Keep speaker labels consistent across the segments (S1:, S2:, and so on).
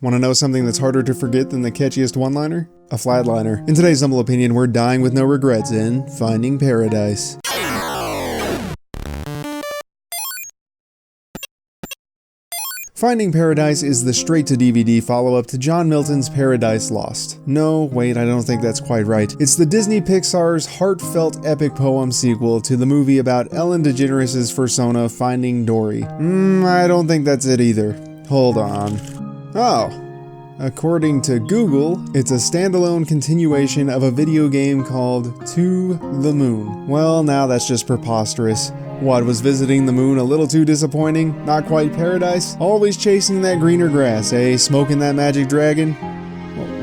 S1: Want to know something that's harder to forget than the catchiest one-liner? A flatliner. In today's humble opinion, we're dying with no regrets in Finding Paradise. Finding Paradise is the straight-to-DVD follow-up to John Milton's Paradise Lost. No, wait, I don't think that's quite right. It's the Disney Pixar's heartfelt epic poem sequel to the movie about Ellen DeGeneres' persona Finding Dory. I don't think that's it either. Hold on. Oh. According to Google, it's a standalone continuation of a video game called To the Moon. Well, now that's just preposterous. What, was visiting the moon a little too disappointing? Not quite paradise? Always chasing that greener grass, eh? Smoking that magic dragon?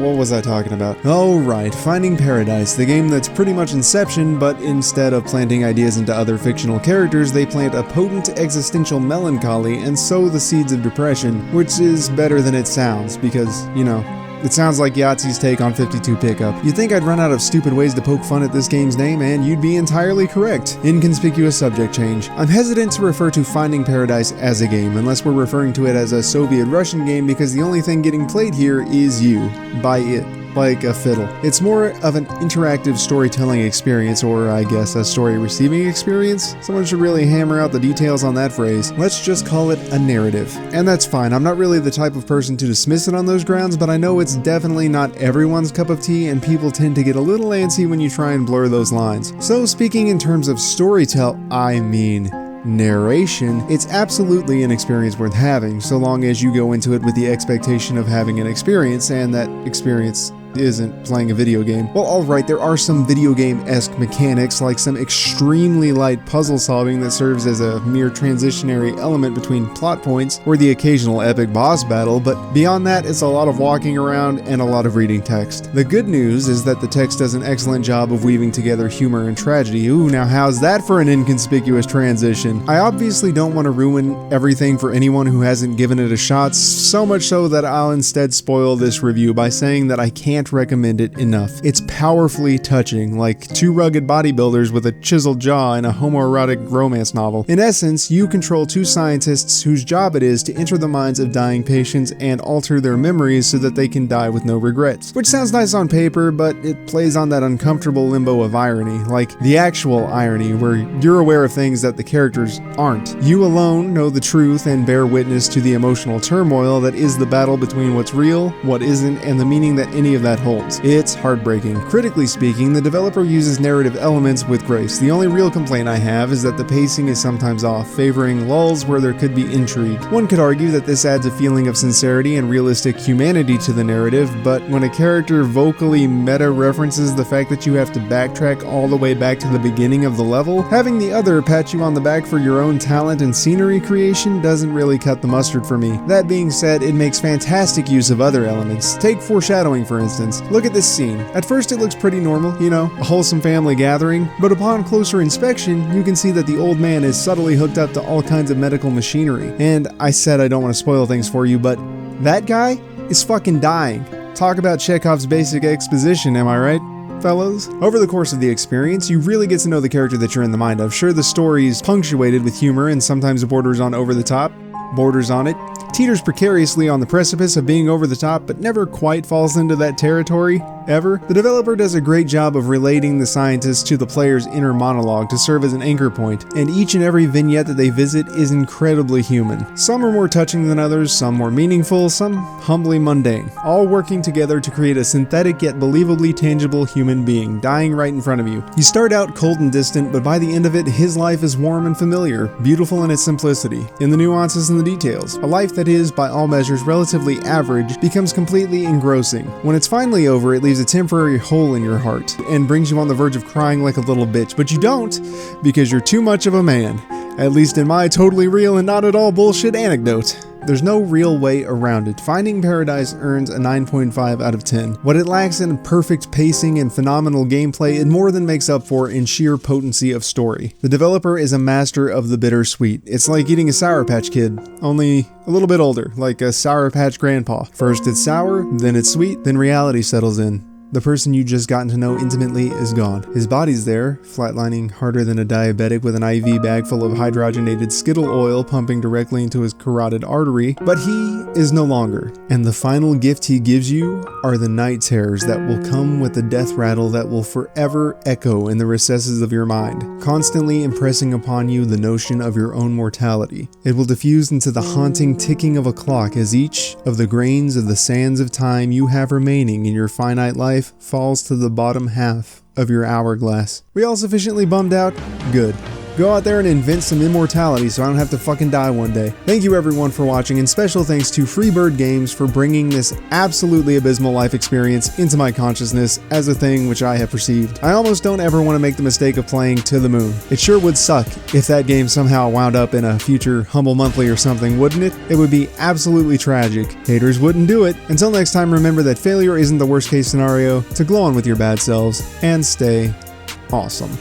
S1: What was I talking about? Oh right, Finding Paradise, the game that's pretty much Inception, but instead of planting ideas into other fictional characters, they plant a potent existential melancholy and sow the seeds of depression, which is better than it sounds, because, you know, it sounds like Yahtzee's take on 52 Pickup. You'd think I'd run out of stupid ways to poke fun at this game's name, and you'd be entirely correct. Inconspicuous subject change. I'm hesitant to refer to Finding Paradise as a game, unless we're referring to it as a Soviet-Russian game, because the only thing getting played here is you, by it. Like a fiddle. It's more of an interactive storytelling experience, or I guess a story receiving experience. Someone should really hammer out the details on that phrase. Let's just call it a narrative. And that's fine, I'm not really the type of person to dismiss it on those grounds, but I know it's definitely not everyone's cup of tea, and people tend to get a little antsy when you try and blur those lines. So speaking in terms of narration, it's absolutely an experience worth having, so long as you go into it with the expectation of having an experience, and that experience isn't playing a video game. Well, alright, there are some video game-esque mechanics, like some extremely light puzzle solving that serves as a mere transitionary element between plot points, or the occasional epic boss battle, but beyond that, it's a lot of walking around and a lot of reading text. The good news is that the text does an excellent job of weaving together humor and tragedy. Ooh, now how's that for an inconspicuous transition? I obviously don't want to ruin everything for anyone who hasn't given it a shot, so much so that I'll instead spoil this review by saying that I can't recommend it enough. It's powerfully touching, like two rugged bodybuilders with a chiseled jaw in a homoerotic romance novel. In essence, you control two scientists whose job it is to enter the minds of dying patients and alter their memories so that they can die with no regrets. Which sounds nice on paper, but it plays on that uncomfortable limbo of irony, like the actual irony, where you're aware of things that the characters aren't. You alone know the truth and bear witness to the emotional turmoil that is the battle between what's real, what isn't, and the meaning that any of that holds. It's heartbreaking. Critically speaking, the developer uses narrative elements with grace. The only real complaint I have is that the pacing is sometimes off, favoring lulls where there could be intrigue. One could argue that this adds a feeling of sincerity and realistic humanity to the narrative, but when a character vocally meta-references the fact that you have to backtrack all the way back to the beginning of the level, having the other pat you on the back for your own talent and scenery creation doesn't really cut the mustard for me. That being said, it makes fantastic use of other elements. Take foreshadowing, for instance. Look at this scene. At first it looks pretty normal, you know, a wholesome family gathering, but upon closer inspection, you can see that the old man is subtly hooked up to all kinds of medical machinery. And I said I don't want to spoil things for you, but that guy is fucking dying. Talk about Chekhov's basic exposition, am I right, fellows? Over the course of the experience, you really get to know the character that you're in the mind of. Sure, the story is punctuated with humor and sometimes borders on over the top, borders on it, teeters precariously on the precipice of being over the top, but never quite falls into that territory, ever. The developer does a great job of relating the scientists to the player's inner monologue to serve as an anchor point, and each and every vignette that they visit is incredibly human. Some are more touching than others, some more meaningful, some humbly mundane, all working together to create a synthetic yet believably tangible human being, dying right in front of you. You start out cold and distant, but by the end of it, his life is warm and familiar, beautiful in its simplicity, in the nuances and the details. A life that is, by all measures, relatively average, becomes completely engrossing. When it's finally over, it leaves a temporary hole in your heart, and brings you on the verge of crying like a little bitch, but you don't, because you're too much of a man. At least in my totally real and not at all bullshit anecdote. There's no real way around it. Finding Paradise earns a 9.5 out of 10. What it lacks in perfect pacing and phenomenal gameplay, it more than makes up for in sheer potency of story. The developer is a master of the bittersweet. It's like eating a Sour Patch Kid, only a little bit older, like a Sour Patch Grandpa. First it's sour, then it's sweet, then reality settles in. the person you just gotten to know intimately is gone. His body's there, flatlining harder than a diabetic with an IV bag full of hydrogenated Skittle oil pumping directly into his carotid artery, but he is no longer. And the final gift he gives you are the night terrors that will come with the death rattle that will forever echo in the recesses of your mind, constantly impressing upon you the notion of your own mortality. It will diffuse into the haunting ticking of a clock as each of the grains of the sands of time you have remaining in your finite life falls to the bottom half of your hourglass. We all sufficiently bummed out? Good. Go out there and invent some immortality so I don't have to fucking die one day. Thank you everyone for watching, and special thanks to Freebird Games for bringing this absolutely abysmal life experience into my consciousness as a thing which I have perceived. I almost don't ever want to make the mistake of playing To the Moon. It sure would suck if that game somehow wound up in a future Humble Monthly or something, wouldn't it? It would be absolutely tragic. Haters wouldn't do it. Until next time, remember that failure isn't the worst case scenario, to glow on with your bad selves, and stay awesome.